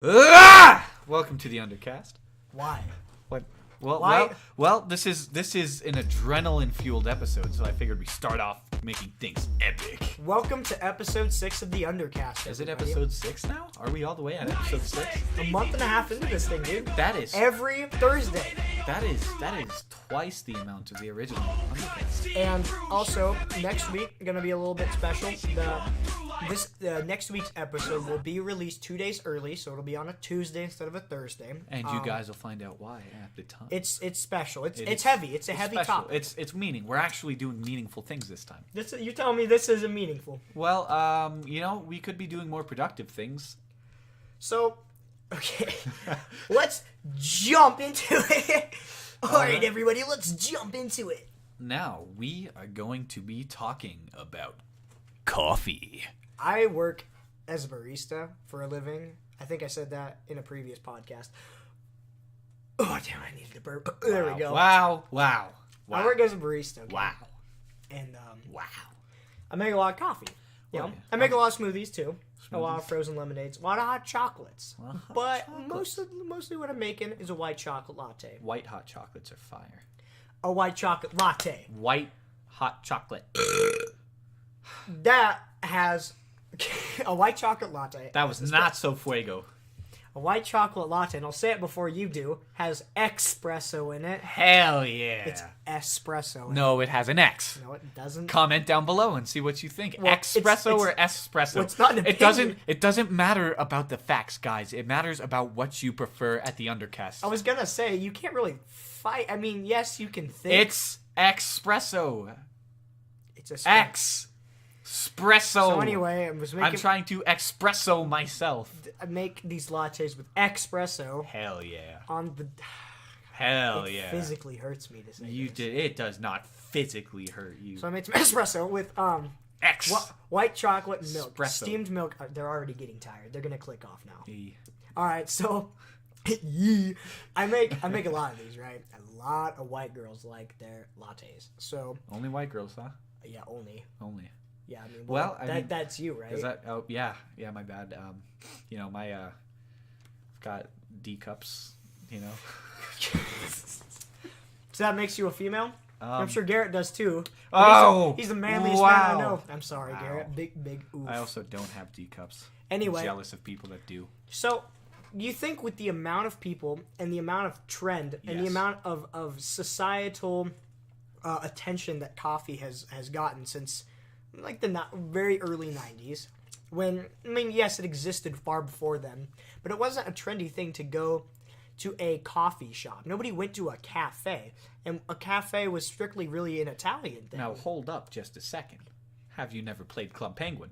Welcome to the Undercast. Why? What? Why? Well. This is an adrenaline-fueled episode, so I figured we start off making things epic. Welcome to episode 6 of the Undercast. Is it everybody. episode 6 now? Are we all the way at episode 6? A month and a half into this thing, dude. That is Every Thursday. that is twice the amount of the original Undercast. And also, next week, gonna be a little bit special. The next week's episode will be released 2 days early, so it'll be on a Tuesday instead of a Thursday. And you guys will find out why at the time. It's special. It's heavy. It's a heavy special. topic. It's meaning. We're actually doing meaningful things this time. You're telling me this isn't meaningful. Well, we could be doing more productive things. So, okay, let's jump into it. All right, everybody, let's jump into it. Now, we are going to be talking about coffee. I work as a barista for a living. I think I said that in a previous podcast. Oh, damn, I needed to burp. There we go. Wow. I work as a barista. Okay? Wow. And, Wow. I make a lot of coffee. You know? yeah. I make a lot of smoothies, too. A lot of frozen lemonades. A lot of hot chocolates. But mostly what I'm making is a white chocolate latte. White hot chocolates are fire. A white chocolate latte. White hot chocolate. That has a white chocolate latte. That was not so fuego. A white chocolate latte, and I'll say it before you do, has espresso in it. Hell yeah. It's espresso. No, it has an X. No, it doesn't. Comment down below and see what you think. Well, Espresso it's- or espresso? well, it's not an opinion. It doesn't matter about the facts, guys. It matters about what you prefer at the Undercast. I was gonna say, you can't really fight. I mean, yes, you can think. It's espresso. It's espresso. Espresso. So anyway, I'm trying to espresso myself. I make these lattes with espresso Hell yeah. on the... Hell It yeah. physically hurts me to say You this. did. It does not physically hurt you. So I made some espresso with X. white chocolate and milk. Espresso. Steamed milk. They're already getting tired. They're gonna click off now. E. All right, so I make a lot of these, right? A lot of white girls like their lattes. So Only white girls, huh? yeah, only. Yeah, I mean, Well, I mean, that's you, right? Is that? Oh yeah, my bad. My got D cups. So that makes you a female? I'm sure Garrett does too. He's the manliest man I know. I'm sorry, Wow. Garrett. Big oof. I also don't have D cups. Anyway. I'm jealous of people that do. So, you think with the amount of people and the amount of trend and the Yes. amount of societal attention that coffee has gotten since like the very early 90s, yes, it existed far before then, but it wasn't a trendy thing to go to a coffee shop. Nobody went to a cafe, and a cafe was strictly really an Italian thing. Now hold up just a second. Have you never played Club Penguin?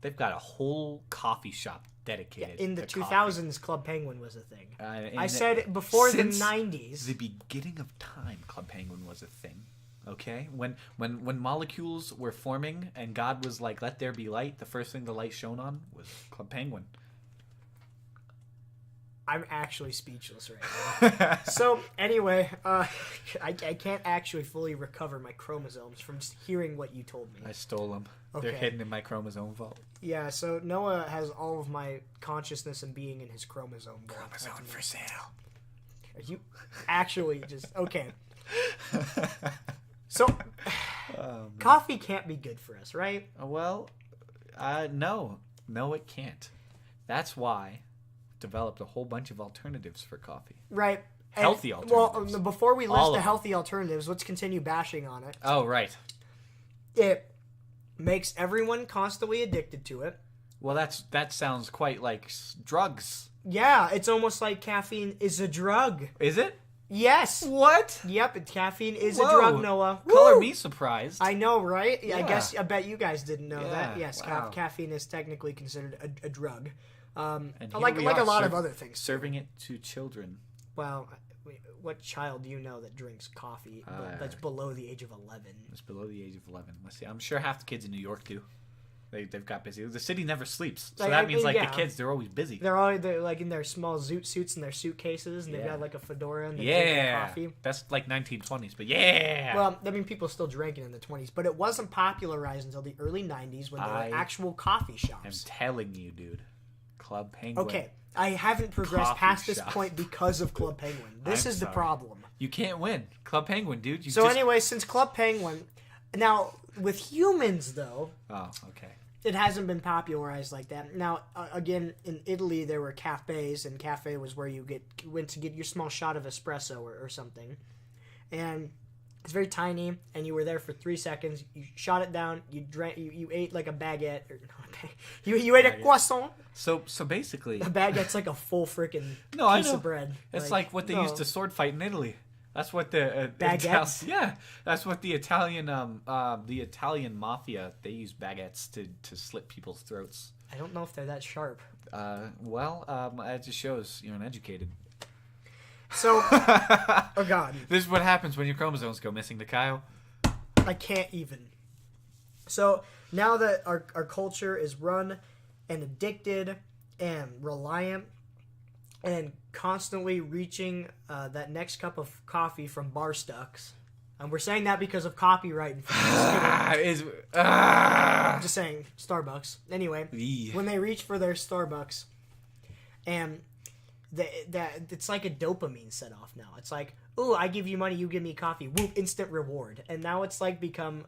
They've got a whole coffee shop dedicated in the to 2000s, Club Penguin was a thing. coffee. I said before the Since 90s. The beginning of time, Club Penguin was a thing. Okay, when molecules were forming and God was like, "Let there be light," the first thing the light shone on was Club Penguin. I'm actually speechless right now. So anyway, I can't actually fully recover my chromosomes from just hearing what you told me. I stole them. Okay. They're hidden in my chromosome vault. Yeah, so Noah has all of my consciousness and being in his chromosome vault. Chromosome for sale. Are you actually just okay? So coffee can't be good for us, right? Well, no, it can't. That's why I developed a whole bunch of alternatives for coffee. Right. Healthy alternatives. Well, before we All list of the them. healthy alternatives, let's continue bashing on it. Oh, right. It makes everyone constantly addicted to it. Well, that sounds quite like drugs. Yeah, it's almost like caffeine is a drug. Is it? Yes. What? Yep, caffeine is Whoa. a drug, Noah. Color Woo! me surprised. I know, right? Yeah. I bet you guys didn't know that. Yeah, Yes, wow. caffeine is technically considered a drug. And here Like we a are lot of other things. Serving it to children. Well, what child do you know that drinks coffee that's below the age of 11? It's below the age of 11. Let's see. I'm sure half the kids in New York do. They've got busy. The city never sleeps, so that means the kids, they're always busy. They're like in their small zoot suits and their suitcases, and they've got like a fedora and they're drinking coffee. That's like 1920s, but yeah. Well, I mean, people still drank it in the 20s, but it wasn't popularized until the early 90s when there were actual coffee shops. I'm telling you, dude. Club Penguin. Okay, I haven't progressed Coffee past this shop. point because of Club Penguin. This I'm is the sorry. problem. You can't win. Club Penguin, dude. You So just... anyway, since Club Penguin, now with humans though, Oh, okay. it hasn't been popularized like that. Now, again, in Italy there were cafes, and cafe was where you went to get your small shot of espresso or something, and it's very tiny, and you were there for 3 seconds. You shot it down. You drank. You ate like a baguette, or you ate a croissant. So basically, A baguette's like a full freaking No, I piece know. of bread. it's like what they no. used to sword fight in Italy. That's what the Baguettes? yeah, that's what the Italian mafia, they use baguettes to slit people's throats. I don't know if they're that sharp. It just shows you're uneducated. So, oh god, This is what happens when your chromosomes go missing to Kyle. I can't even. So now that our culture is run and addicted and reliant and constantly reaching that next cup of coffee from bar stucks, and we're saying that because of copyright infringement. I'm just saying Starbucks. Anyway, when they reach for their Starbucks, and that it's like a dopamine set off now. It's like, ooh, I give you money, you give me coffee. Whoop, instant reward. And now it's like become,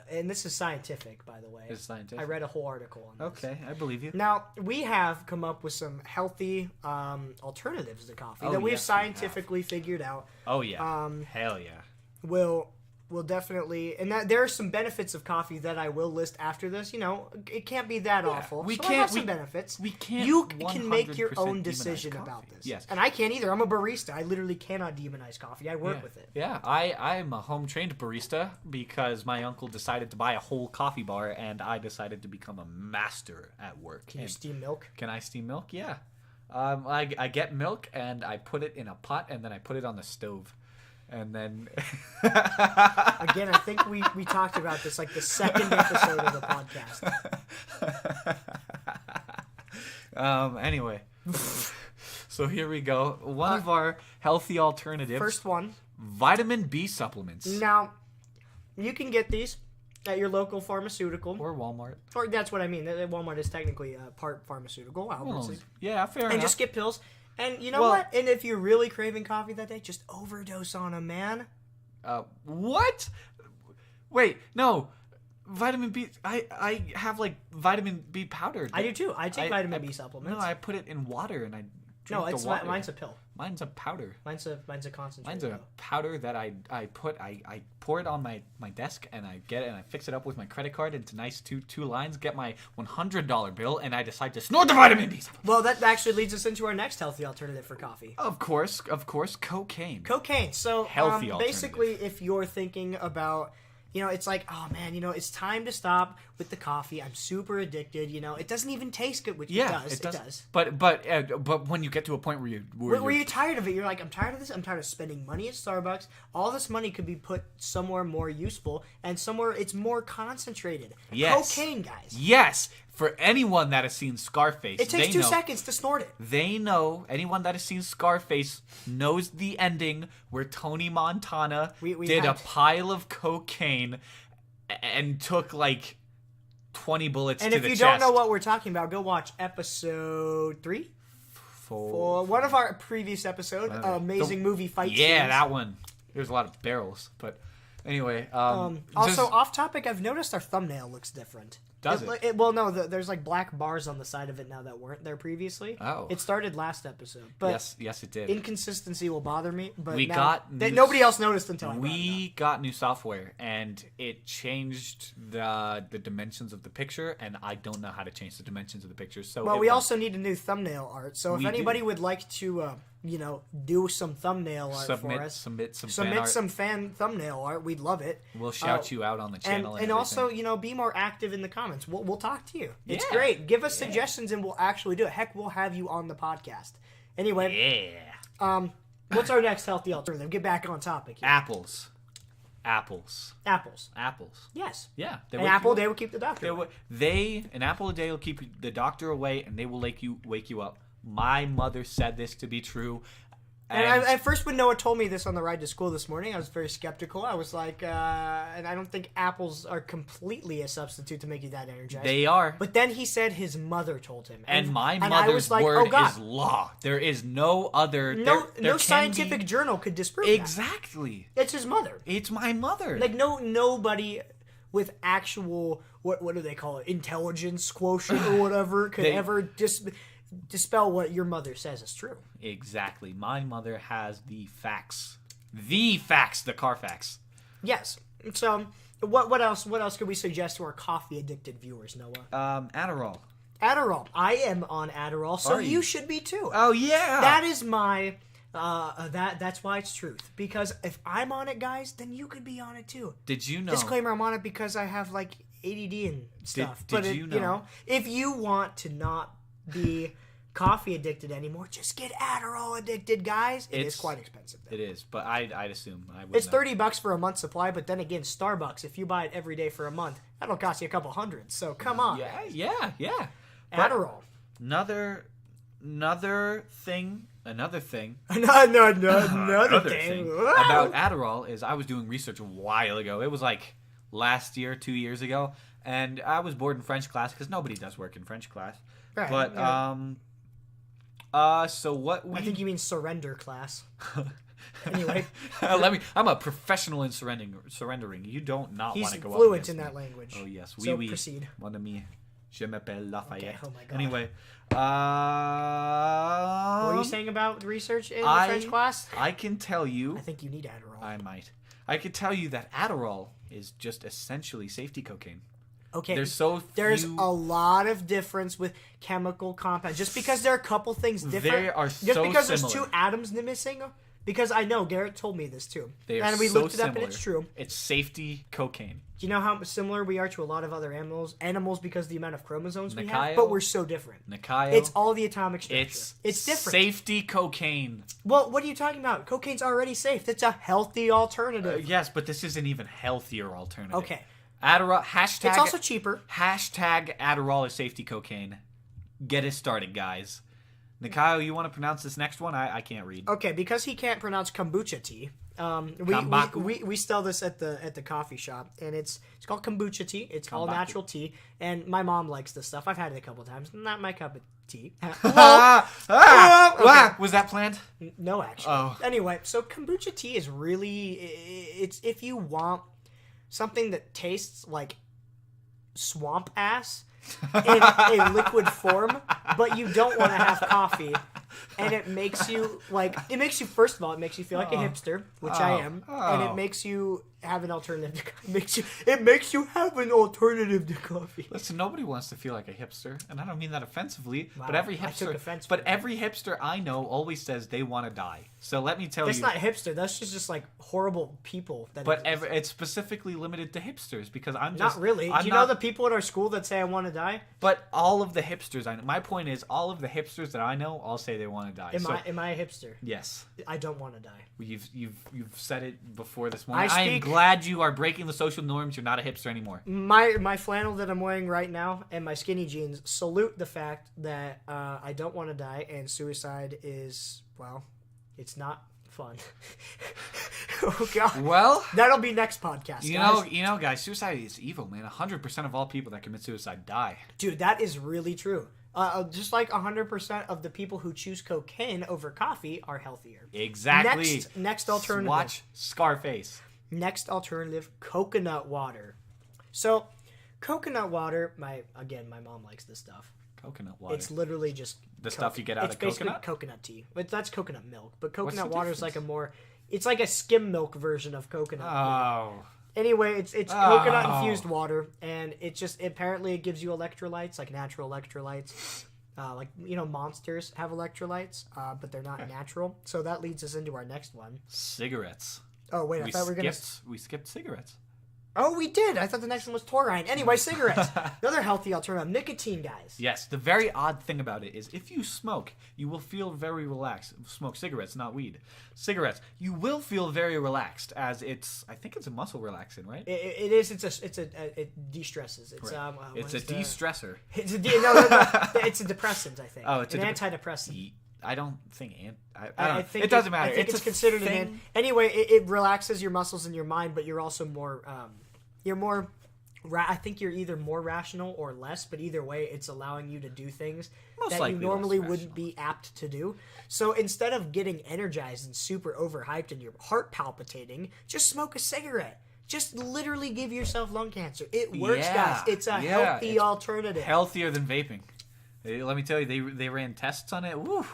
and this is scientific, by the way. It's scientific. I read a whole article on this. Okay, I believe you. Now, we have come up with some healthy alternatives to coffee Oh, that we've yes, we scientifically figured out Oh yeah. Hell yeah. will definitely, and that there are some benefits of coffee that I will list after this. You know, it can't be that awful. we so can't- I have some we- benefits. we can't You can make your 100% own demonize decision coffee. about this. Yes. And I can't either. I'm a barista. I literally cannot demonize coffee. I work Yeah. with it. Yeah, I'm a home trained barista because my uncle decided to buy a whole coffee bar, and I decided to become a master at work. Can you And steam milk? Can I steam milk? Yeah. I get milk and I put it in a pot and then I put it on the stove. And then Again, I think we talked about this like the second episode of the podcast. Anyway. So here we go. One of our healthy alternatives. First one. Vitamin B supplements. Now, you can get these at your local pharmaceutical. Or Walmart. Or that's what I mean. Walmart is technically part pharmaceutical. Albertsons. Yeah, fair And enough. just get pills. And you know Well- what? And if you're really craving coffee that day, just overdose on them, man. What? Wait, no. Vitamin B. I have like vitamin B powder. I do too. I take vitamin B supplements. No, I put it in water and I drink No, it's the water. mine's a pill. Mine's a powder. Mine's a concentrate. Mine's a powder that I pour it on my desk and I get it and I fix it up with my credit card into nice two lines, get my $100 bill, and I decide to snort the vitamin B supplement. Well, that actually leads us into our next healthy alternative for coffee. Of course, cocaine. Cocaine. So Healthy basically, if you're thinking about, you know, it's like, oh man, you know, it's time to stop with the coffee. I'm super addicted. You know, it doesn't even taste good, which Yeah, it does. But when you get to a point where Were you tired of it? You're like, I'm tired of this. I'm tired of spending money at Starbucks. All this money could be put somewhere more useful and somewhere it's more concentrated. Yes. Cocaine, guys. Yes, for anyone that has seen Scarface, It takes they 2 know, seconds to snort it. They know, anyone that has seen Scarface knows the ending where Tony Montana We did a had- pile of cocaine and took like 20 bullets And to if the you chest. don't know what we're talking about, go watch episode 3 for one of our previous episodes. Amazing movie fight scenes. Yeah, that one. There's a lot of barrels, but anyway. Also, off topic, I've noticed our thumbnail looks different. Does it? Well, no, there's like black bars on the side of it now that weren't there previously. Oh. It started last episode. But yes, it did. inconsistency will bother me. But We now, got that new- nobody else noticed until I brought it up. We got new software, and it changed the dimensions of the picture, and I don't know how to change the dimensions of the picture. So Well, it we went- also need a new thumbnail art. So if We anybody do. would like to, do some thumbnail art for us, submit some fan submit art. some fan thumbnail art. We'd love it. We'll shout you out on the channel, And everything. also, be more active in the comments. We'll talk to you. It's Yeah. great. Give us suggestions, and we'll actually do it. Heck, we'll have you on the podcast. Anyway, yeah, what's our next healthy alternative? Get back on topic here. apples. Apples. Yes. Yeah, An apple a day will keep the doctor away. An apple a day will keep the doctor away, and they will wake you up. My mother said this to be true. And at first, when Noah told me this on the ride to school this morning, I was very skeptical. I was like, and I don't think apples are completely a substitute to make you that energized. They are. But then he said his mother told him. And my I mother's was like, word oh, God. is law. There is no other... No scientific journal could disprove that. Exactly. It's his mother. It's my mother. Like, nobody with actual, what do they call it, intelligence quotient or whatever, could ever dispel what your mother says is true. Exactly. My mother has the facts. The facts. The Carfax. Yes. So, what else could we suggest to our coffee-addicted viewers, Noah? Adderall. Adderall. I am on Adderall, so you should be too. Oh, yeah. That is my... that's why it's truth. Because if I'm on it, guys, then you could be on it too. Did you know? Disclaimer: I'm on it because I have like ADD and stuff. Did you know? If you want to not be coffee addicted anymore, just get Adderall addicted, guys. It's quite expensive, though. It is, but I'd assume I would. It's $30 for a month's supply, but then again, Starbucks, if you buy it every day for a month, that'll cost you a couple hundred. So come on. Yeah. Adderall. Another thing Another thing about Adderall is I was doing research a while ago. It was like last year, 2 years ago, and I was bored in French class because nobody does work in French class. Right, but yeah. So what we... I think you mean surrender class. Anyway, I'm a professional in surrendering. You don't not want to go up. He's fluent in that language. Oh yes, so proceed. Mon ami, je m'appelle Lafayette. Okay, oh my God. Anyway, what were you saying about research in French class? I can tell you. I think you need Adderall. I might. I can tell you that Adderall is just essentially safety cocaine. Okay. There's a lot of difference with chemical compounds. Just because there are a couple things different. They are just so because similar. There's two atoms missing. Because I know Garrett told me this too. And we looked it up and it's true. It's safety cocaine. Do you know how similar we are to a lot of other animals? Animals because of the amount of chromosomes we Nikao, have, but we're so different. Nikao, it's all the atomic structure. It's different. Safety cocaine. Well, what are you talking about? Cocaine's already safe. It's a healthy alternative. Yes, but this is an even healthier alternative. Okay. Adderall, hashtag... It's also cheaper. Hashtag Adderall is safety cocaine. Get it started, guys. Nikao, you want to pronounce this next one? I can't read. Okay, because he can't pronounce kombucha tea. We sell this at the coffee shop, and it's called kombucha tea. It's all natural tea, and my mom likes this stuff. I've had it a couple of times. Not my cup of tea. Was that planned? No, actually. Oh. Anyway, so kombucha tea is really it's if you want something that tastes like swamp ass in a liquid form, but you don't want to have coffee, and it makes you first of all, it makes you feel like a hipster, which I am, and it makes you have an alternative. It makes you have an alternative to coffee. Listen, nobody wants to feel like a hipster, and I don't mean that offensively. Wow, but every I took offense. every hipster I know always says they want to die. So let me tell you, that's not hipster. That's just like horrible people. It's specifically limited to hipsters because I'm just not really. Do you know the people at our school that say I want to die? But all of the hipsters I know. My point is, all of the hipsters that I know all say they want to die. Am I a hipster? Yes. I don't want to die. You've said it before this morning. I am glad you are breaking the social norms. You're not a hipster anymore. My flannel that I'm wearing right now and my skinny jeans salute the fact that I don't want to die, and suicide is, well, it's not fun. Oh God. Well, that'll be next podcast. You know, guys, suicide is evil, man. 100% of all people that commit suicide die. Dude, that is really true. Just like 100% of the people who choose cocaine over coffee are healthier. Exactly. Next alternative. Watch Scarface. Next alternative, coconut water. So, coconut water, my mom likes this stuff. Coconut water. It's literally just the stuff you get out of coconut? It's basically coconut tea. But that's coconut milk. But coconut water is like it's like a skim milk version of coconut milk. Anyway, it's coconut infused water, and apparently it gives you electrolytes, like natural electrolytes. Like, monsters have electrolytes, but they're not natural. So that leads us into our next one. Cigarettes. Oh, wait, I thought we skipped cigarettes. Oh, we did. I thought the next one was taurine. Anyway, cigarettes. Another healthy alternative. Nicotine, guys. Yes. The very odd thing about it is if you smoke, you will feel very relaxed. Smoke cigarettes, not weed. Cigarettes. You will feel very relaxed as I think it's a muscle relaxant, right? It is. It de-stresses. It's it's a de-stressor. No. It's a depressant, I think. Oh, it's an antidepressant. I don't think I think it doesn't matter. I think it's considered an anyway. It relaxes your muscles and your mind, but you're also more. I think you're either more rational or less, but either way, it's allowing you to do things that you normally wouldn't be apt to do. So instead of getting energized and super overhyped and your heart palpitating, just smoke a cigarette. Just literally give yourself lung cancer. It works, guys. It's a healthy alternative. Healthier than vaping. Let me tell you, they ran tests on it. Woo.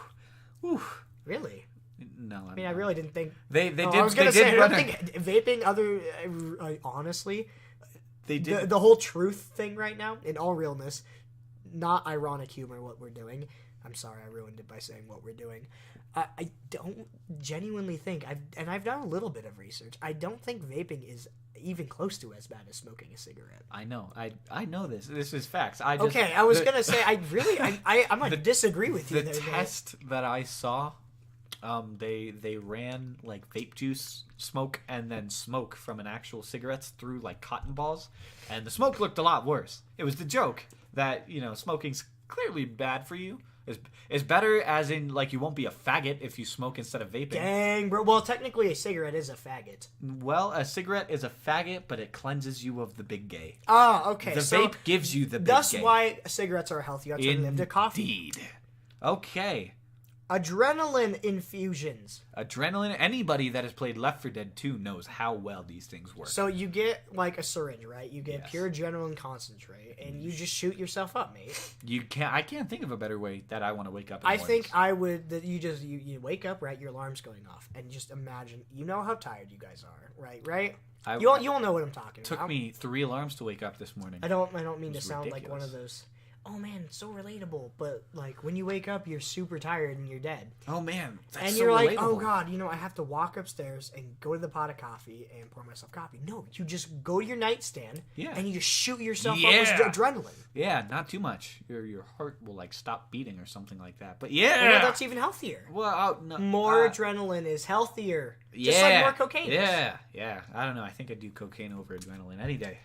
Really? No, I mean, I really didn't think they did. I was gonna say, I don't think vaping. Honestly, they did the whole truth thing right now. In all realness, not ironic humor. What we're doing. I'm sorry, I ruined it by saying what we're doing. I don't genuinely think I've done a little bit of research. I don't think vaping is even close to as bad as smoking a cigarette. I know. I know this. This is facts. I was gonna say I'm gonna disagree with you. The test that I saw, they ran like vape juice smoke and then smoke from an actual cigarettes through like cotton balls, and the smoke looked a lot worse. It was the joke that smoking's clearly bad for you. Is better as in like you won't be a faggot if you smoke instead of vaping. Dang, bro. Well, technically a cigarette is a faggot. Well, a cigarette is a faggot, but it cleanses you of the big gay. Ah, okay. The vape gives you the big gay. That's why cigarettes are a healthy alternative to coffee. Indeed. Okay. Adrenaline infusions. Adrenaline. Anybody that has played Left 4 Dead 2 knows how well these things work. So you get like a syringe, right? You get pure adrenaline concentrate, and you just shoot yourself up, mate. I can't think of a better way that I want to wake up. I think I would. That you wake up, right? Your alarm's going off, and just imagine. You know how tired you guys are, right? You all know what I'm talking about. Took me 3 alarms to wake up this morning. I don't mean to sound ridiculous. like one of those. Oh man, it's so relatable. But like when you wake up, you're super tired and you're dead. Oh man, that's and so you're like, relatable. oh god, I have to walk upstairs and go to the pot of coffee and pour myself coffee. No, you just go to your nightstand and you just shoot yourself up with adrenaline. Yeah, not too much. Your heart will like stop beating or something like that. But that's even healthier. Well, more adrenaline is healthier. Just like more cocaine. Yeah. I don't know. I think I'd do cocaine over adrenaline any day.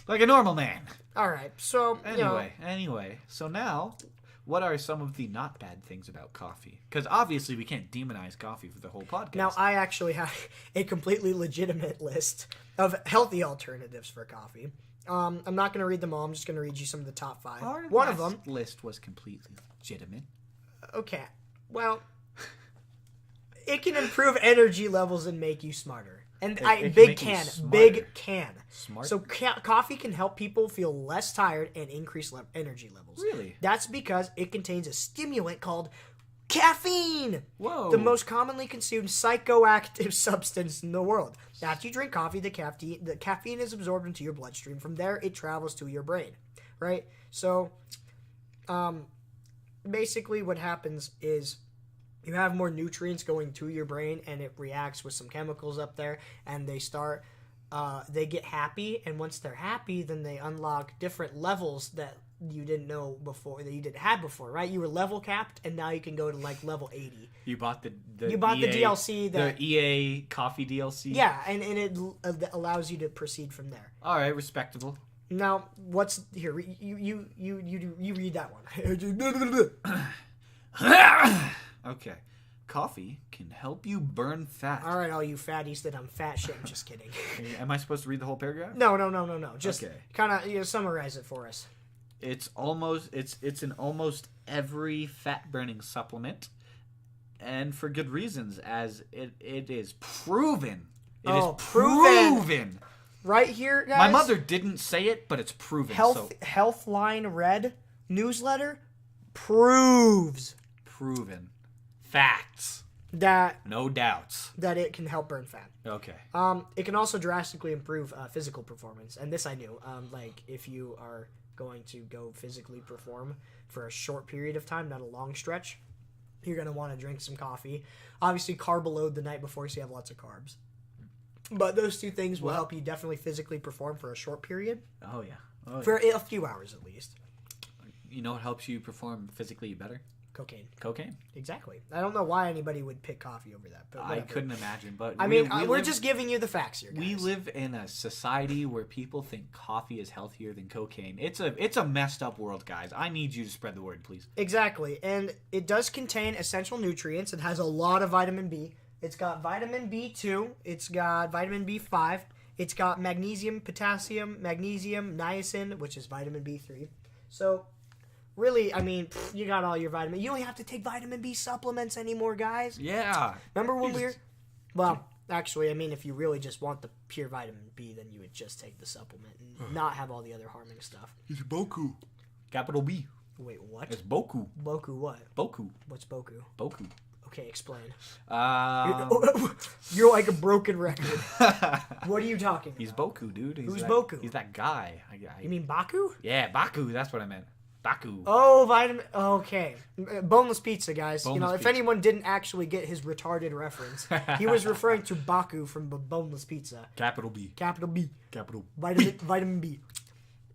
Like a normal man. All right. So anyway. So now, what are some of the not bad things about coffee? Because obviously we can't demonize coffee for the whole podcast. Now I actually have a completely legitimate list of healthy alternatives for coffee. I'm not going to read them all. I'm just going to read you some of the top 5. One of them list was completely legitimate. Okay. Well, it can improve energy levels and make you smarter. And big can. Smart. So coffee can help people feel less tired and increase energy levels. Really? That's because it contains a stimulant called caffeine. Whoa. The most commonly consumed psychoactive substance in the world. After you drink coffee, the caffeine is absorbed into your bloodstream. From there, it travels to your brain. Right? So, basically what happens is you have more nutrients going to your brain, and it reacts with some chemicals up there, and they get happy, and once they're happy, then they unlock different levels that you didn't know before, that you didn't have before, right? You were level capped, and now you can go to like level 80. You bought the DLC, the EA coffee DLC. Yeah, and it allows you to proceed from there. All right, respectable. Now, what's here? You read that one. Okay. Coffee can help you burn fat. All right, all you fatties that I'm fat shit. I'm just kidding. Am I supposed to read the whole paragraph? No. Just kind of summarize it for us. It's in almost every fat burning supplement, and for good reasons, as it is proven. It is proven. Right here, guys. My mother didn't say it, but it's proven. Healthline Red newsletter proves. Proven. Facts. That no doubts that it can help burn fat. Okay. It can also drastically improve physical performance, and this I knew. Like if you are going to go physically perform for a short period of time, not a long stretch, you're gonna want to drink some coffee. Obviously, carb load the night before, so you have lots of carbs. But those two things will help you definitely physically perform for a short period. Oh yeah. For a few hours at least. You know what helps you perform physically better? Cocaine. Exactly. I don't know why anybody would pick coffee over that. But I couldn't imagine. But we're just giving you the facts here, guys. We live in a society where people think coffee is healthier than cocaine. It's a messed up world, guys. I need you to spread the word, please. Exactly. And it does contain essential nutrients. It has a lot of vitamin B. It's got vitamin B2. It's got vitamin B5. It's got magnesium, potassium, niacin, which is vitamin B3. So... really, I mean, you got all your vitamin. You don't have to take vitamin B supplements anymore, guys. Yeah. Remember when we were... Well, actually, I mean, if you really just want the pure vitamin B, then you would just take the supplement and not have all the other harming stuff. It's Boku. Capital B. Wait, what? It's Boku. Boku what? Boku. What's Boku? Boku. Okay, explain. You're You're like a broken record. What are you talking about? He's Boku, dude. Who's Boku? He's that guy. You mean Baku? Yeah, Baku. That's what I meant. Baku. Oh, vitamin. Okay, boneless pizza, guys. Boneless if pizza. anyone didn't actually get his retarded reference, he was referring to Baku from boneless pizza. Capital B. Capital B. Capital. Vitamin B.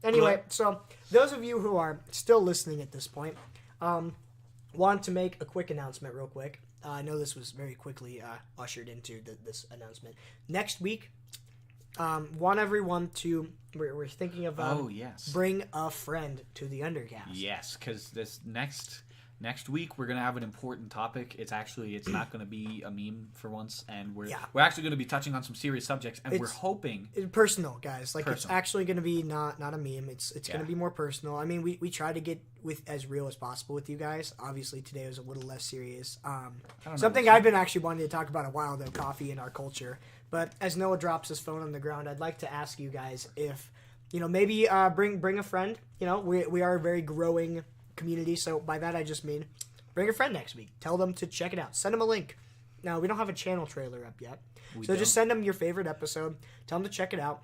Anyway, so those of you who are still listening at this point, want to make a quick announcement real quick. I know this was very quickly ushered into this announcement. Next week, want everyone to... We're thinking of bring a friend to the Undercast. Yes, because this next week we're gonna have an important topic. It's not gonna be a meme for once, and we're actually gonna be touching on some serious subjects, and we're hoping personal, guys. It's actually gonna be not a meme. It's gonna be more personal. I mean, we try to get with as real as possible with you guys. Obviously, today was a little less serious. Something I've been actually wanting to talk about a while though, coffee in our culture. But as Noah drops his phone on the ground, I'd like to ask you guys if, maybe bring a friend. We are a very growing community, so by that I just mean bring a friend next week. Tell them to check it out. Send them a link. Now, we don't have a channel trailer up yet, just send them your favorite episode. Tell them to check it out.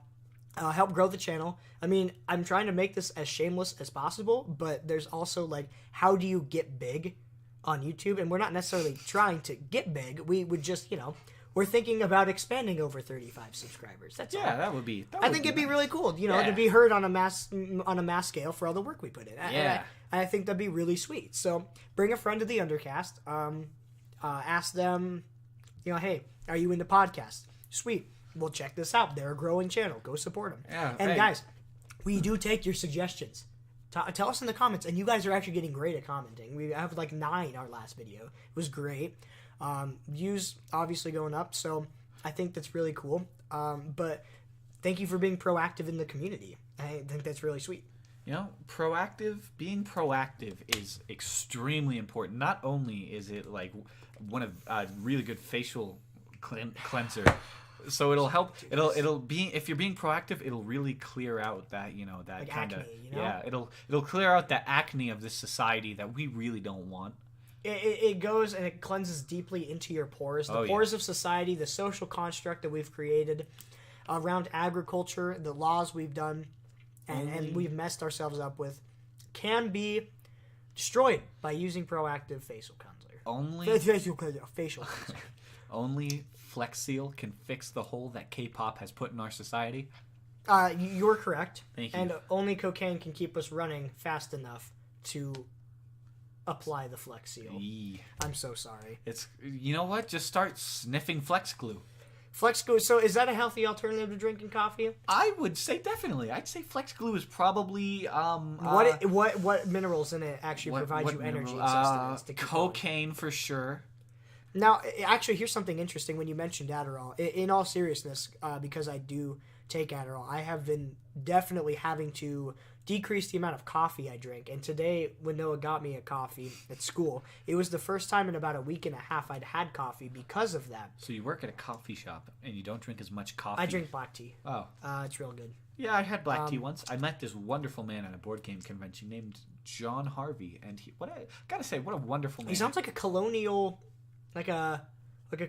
Help grow the channel. I mean, I'm trying to make this as shameless as possible, but there's also, how do you get big on YouTube? And we're not necessarily trying to get big. We would just, we're thinking about expanding over 35 subscribers. That's all. that would be. I think it'd be really cool, to be heard on a mass scale for all the work we put in. I think that'd be really sweet. So bring a friend to the Undercast. Ask them, hey, are you into podcasts? Sweet. Well, check this out. They're a growing channel. Go support them. Yeah, and guys, we do take your suggestions. Tell us in the comments. And you guys are actually getting great at commenting. We have 9 our last video. It was great. Views obviously going up, so I think that's really cool. But thank you for being proactive in the community. I think that's really sweet. Being proactive is extremely important. Not only is it one of a really good facial cleanser, so it'll help. It'll be, if you're being proactive, it'll really clear out that that kind of it'll clear out the acne of this society that we really don't want. It goes and it cleanses deeply into your pores. The pores of society, the social construct that we've created around agriculture, the laws we've done and we've messed ourselves up with, can be destroyed by using proactive facial cleanser. Facial cleanser. Only Flex Seal can fix the hole that K-pop has put in our society. You're correct. Thank you. And only cocaine can keep us running fast enough to apply the Flex Seal. I'm so sorry. It's, you know what? Just start sniffing Flex Glue. Flex Glue. So is that a healthy alternative to drinking coffee? I would say definitely. I'd say Flex Glue is probably what minerals in it actually provide you energy and sustenance to keep cocaine going? For sure. Now, actually, here's something interesting when you mentioned Adderall. In all seriousness, because I do take Adderall, I have been definitely having to decrease the amount of coffee I drink. And today, when Noah got me a coffee at school, it was the first time in about a week and a half I'd had coffee because of that. So you work at a coffee shop and you don't drink as much coffee? I drink black tea. Oh. It's real good. Yeah, I had black tea once. I met this wonderful man at a board game convention named John Harvey, and what a wonderful man. He sounds like a colonial, like a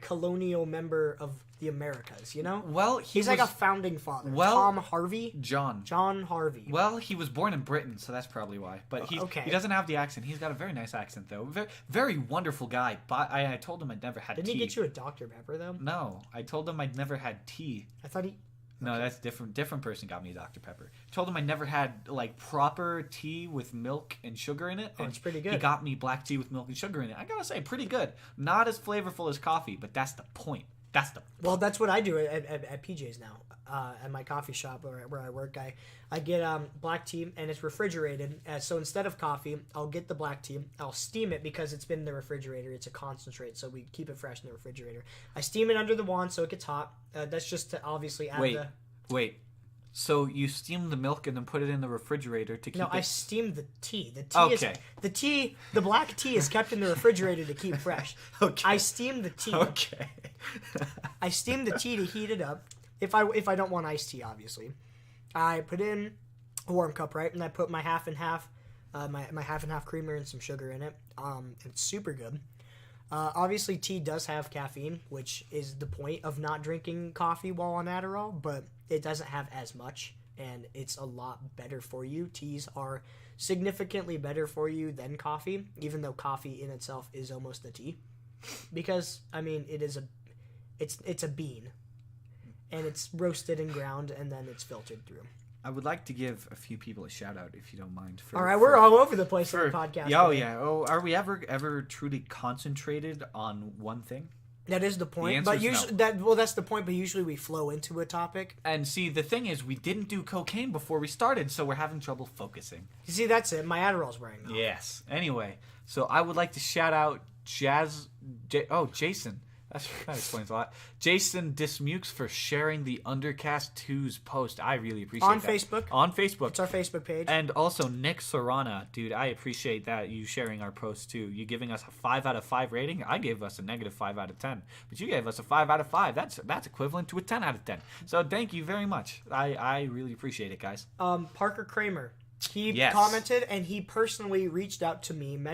colonial member of the Americas, Well, he's like a founding father. Tom Harvey? John Harvey. Well, he was born in Britain, so that's probably why. But he doesn't have the accent. He's got a very nice accent, though. Very, very wonderful guy. But I told him I'd never had tea. Didn't he get you a Dr. Pepper, though? No. I told him I'd never had tea. I thought he... No, Okay. that's different. Different person got me Dr. Pepper. Told him I never had like proper tea with milk and sugar in it. Oh, And it's pretty good. He got me black tea with milk and sugar in it. I gotta say, pretty good. Not as flavorful as coffee, but that's the point. Well, that's what I do at PJ's now. At my coffee shop where I work, I get black tea and it's refrigerated. So instead of coffee, I'll get the black tea. I'll steam it because it's been in the refrigerator. It's a concentrate, so we keep it fresh in the refrigerator. I steam it under the wand so it gets hot. That's just to obviously add Wait. So you steam the milk and then put it in the refrigerator to keep No, it... I steam the tea. The black tea is kept in the refrigerator to keep fresh. Okay. I steam the tea. Okay. I steam the tea to heat it up. If I don't want iced tea, obviously, I put in a warm cup, right, and I put my half and half, my half and half creamer and some sugar in it. It's super good. Obviously, tea does have caffeine, which is the point of not drinking coffee while on Adderall, but it doesn't have as much, and it's a lot better for you. Teas are significantly better for you than coffee, even though coffee in itself is almost a tea, because I mean it's a bean, and it's roasted and ground, and then it's filtered through. I would like to give a few people a shout out, if you don't mind. All right, we're all over the place in the podcast. Oh yeah. Oh, are we ever truly concentrated on one thing? That is the point. The But answer's usually that's the point. But usually we flow into a topic. And see, the thing is, we didn't do cocaine before we started, so we're having trouble focusing. You see, that's it. My Adderall's wearing off. Yes. Anyway, so I would like to shout out Jason. That explains a lot. Jason Dismukes for sharing the Undercast 2's post. I really appreciate that. Facebook. On Facebook. It's our Facebook page. And also Nick Sorana. Dude, I appreciate that you sharing our post too. You giving us a 5 out of 5 rating. I gave us a negative 5 out of 10. But you gave us a 5 out of 5. That's equivalent to a 10 out of 10. So thank you very much. I really appreciate it, guys. Parker Kramer. He Yes. commented and he personally reached out to me, I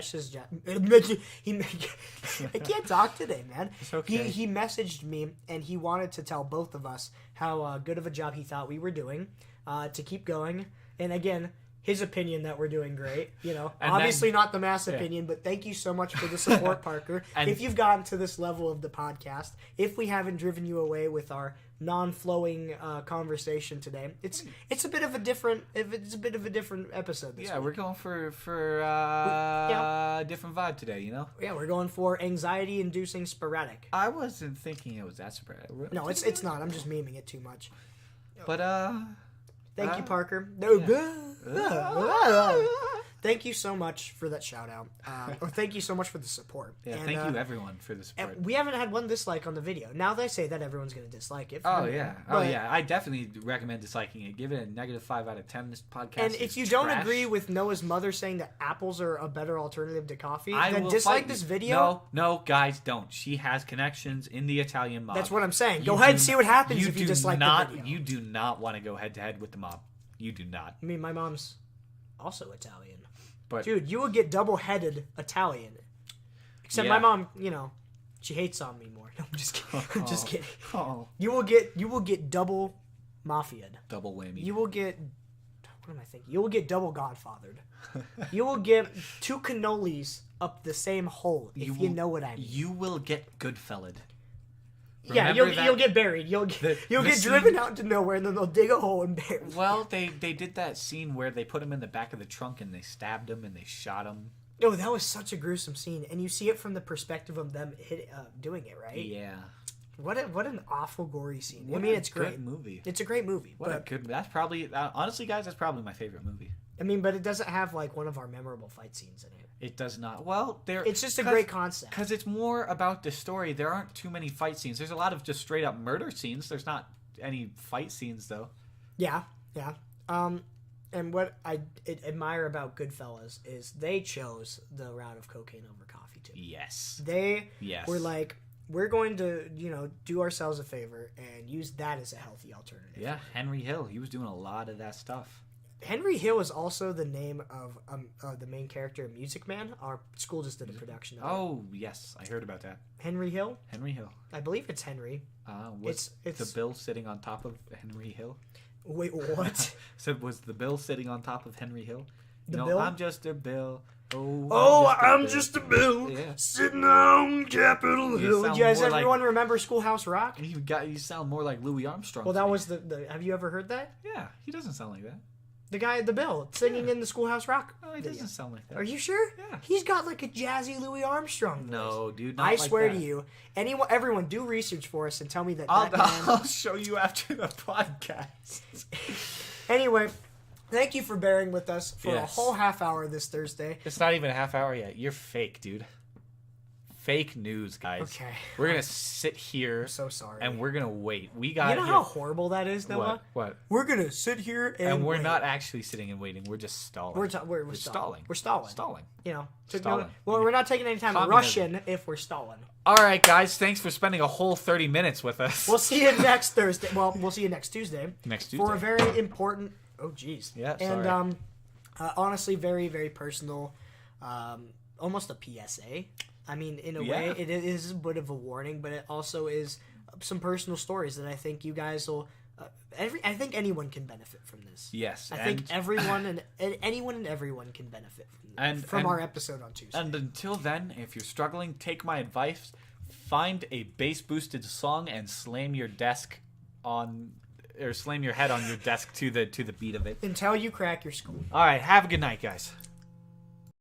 can't talk today, man. It's okay. He messaged me and he wanted to tell both of us how good of a job he thought we were doing, to keep going. And again, his opinion that we're doing great, And obviously not the mass opinion, but thank you so much for the support, Parker. And if you've gotten to this level of the podcast, if we haven't driven you away with our non-flowing conversation today, it's a bit of a different episode this week. We're going for a different vibe today, Yeah, we're going for anxiety-inducing sporadic. I wasn't thinking it was that sporadic. No, it's not. I'm just memeing it too much. But Thank you, Parker. Thank you so much for that shout out. Or thank you so much for the support. Yeah, thank you everyone for the support. We haven't had one dislike on the video. Now that I say that, everyone's going to dislike it. I definitely recommend disliking it. Give it a negative 5 out of 10. This podcast And if you don't agree with Noah's mother saying that apples are a better alternative to coffee, then dislike this video. No, guys, don't. She has connections in the Italian mob. That's what I'm saying. Go ahead and see what happens if you dislike the video. You do not want to go head to head with the mob. You do not. I mean, my mom's also Italian. But dude, you will get double-headed Italian. Except my mom, she hates on me more. No, I'm just kidding. I'm just kidding. Oh. You will get double mafia'd. Double whammy. You will get, what am I thinking? You will get double godfathered. You will get 2 cannolis up the same hole, if you know what I mean. You will get Goodfella'd. Yeah, you'll get buried. You'll get driven out into nowhere, and then they'll dig a hole and bury you. Well, they did that scene where they put him in the back of the trunk and they stabbed him and they shot him. Oh, that was such a gruesome scene, and you see it from the perspective of them doing it, right? Yeah. What an awful gory scene. It's great. Good movie. It's a great movie. That's probably honestly, guys, that's probably my favorite movie. I mean, but it doesn't have like one of our memorable fight scenes in it. It does not. Well, it's just a great concept. Because it's more about the story. There aren't too many fight scenes. There's a lot of just straight up murder scenes. There's not any fight scenes though. Yeah. And what I admire about Goodfellas is they chose the route of cocaine over coffee too. Yes. They were like, we're going to, do ourselves a favor and use that as a healthy alternative. Yeah, Henry Hill. He was doing a lot of that stuff. Henry Hill is also the name of the main character of Music Man. Our school just did a production of it. Oh, yes. I heard about that. Henry Hill? Henry Hill. I believe it's Henry. Was the bill sitting on top of Henry Hill? Wait, what? So was the bill sitting on top of Henry Hill? The bill? I'm just a bill. Oh, I'm just a bill sitting on Capitol Hill. sound Do you guys more everyone remember Schoolhouse Rock? You sound more like Louis Armstrong. Well, that was the. Have you ever heard that? Yeah, he doesn't sound like that. The guy at the bill singing in the Schoolhouse Rock. Oh, he doesn't sound like that. Are you sure? Yeah. He's got like a jazzy Louis Armstrong voice. No, dude. Not I like swear that. to you, everyone, do research for us and tell me that. I'll show you after the podcast. Anyway, thank you for bearing with us for a Yes. whole half hour this Thursday. It's not even a half hour yet. You're fake, dude. Fake news, guys. Okay. We're gonna sit here. I'm so sorry. And we're gonna wait. We got. You know how horrible that is, Noah? What? We're gonna sit here and we're wait. not actually sitting and waiting. We're just stalling. We're stalling. stalling. Stalling. You know, Stalling. Well, we're not taking any time to rush in if we're stalling. All right, guys. Thanks for spending a whole 30 minutes with us. We'll see you next Thursday. Well, we'll see you next Tuesday. Next Tuesday. For a very important. Oh, jeez. Yeah. And Sorry. honestly, very, very personal. Almost a PSA. I mean, in a way, it is a bit of a warning, but it also is some personal stories that I think you guys will. I think anyone can benefit from this. Yes. I think anyone and everyone can benefit from our episode on Tuesday. And until then, if you're struggling, take my advice. Find a bass boosted song and slam your head on your desk to the beat of it. Until you crack your skull. All right. Have a good night, guys.